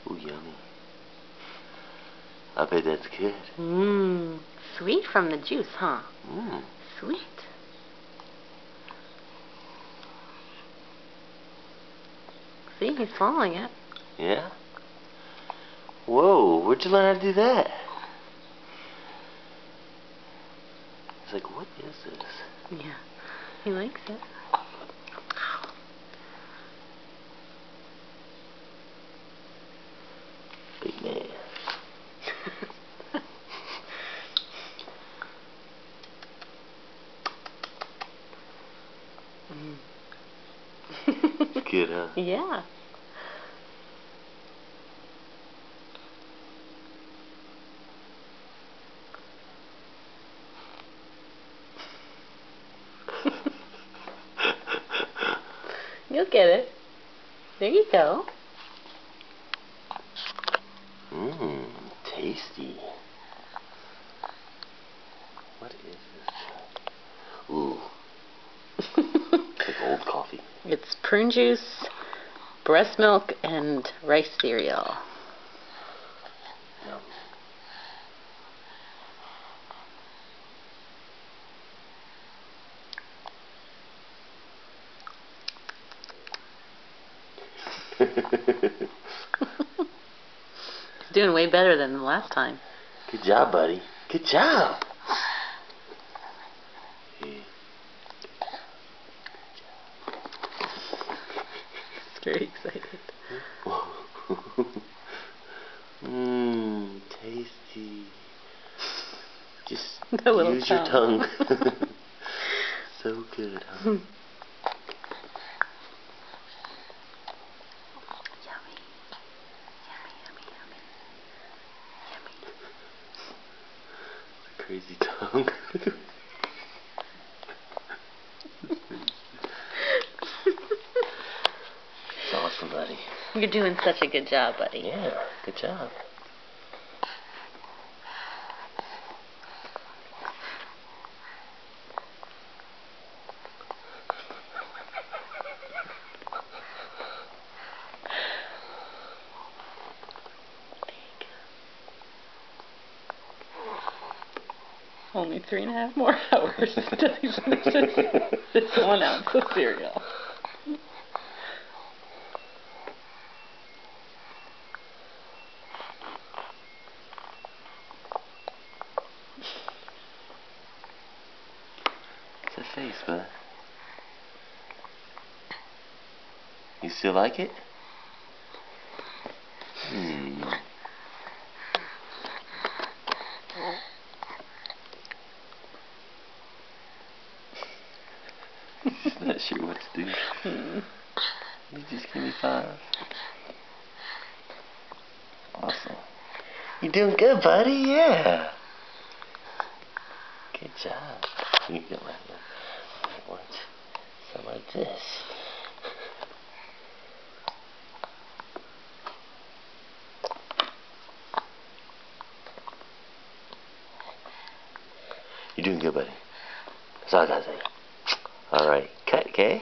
Ooh, yummy. I bet that's good. Mmm. Sweet from the juice, huh? Mmm. Sweet. See, he's swallowing it. Yeah? Whoa, where'd you learn how to do that? He's like, what is this? Yeah, he likes it. Big man. Good, huh? Yeah. You'll get it. There you go. Mmm, tasty. What is this? Ooh. It's like old coffee. It's prune juice, breast milk, and rice cereal. Yum. He's doing way better than the last time. Good job, buddy. Good job. He's very excited. Mmm, tasty. Just The little use your tongue. So good, huh? Yummy. Yummy, yummy, yummy. Yummy. Crazy tongue. It's awesome, buddy. You're doing such a good job, buddy. Yeah, good job. Only 3.5 more hours until he finishes this 1 ounce of cereal. It's a face, bud. You still like it? Hmm. He's not sure what to do. You just give me 5. Awesome. You're doing good, buddy. Yeah. Good job. You get my hand. I want some like this. You're doing good, buddy. That's all I gotta say. Alright, cut, okay?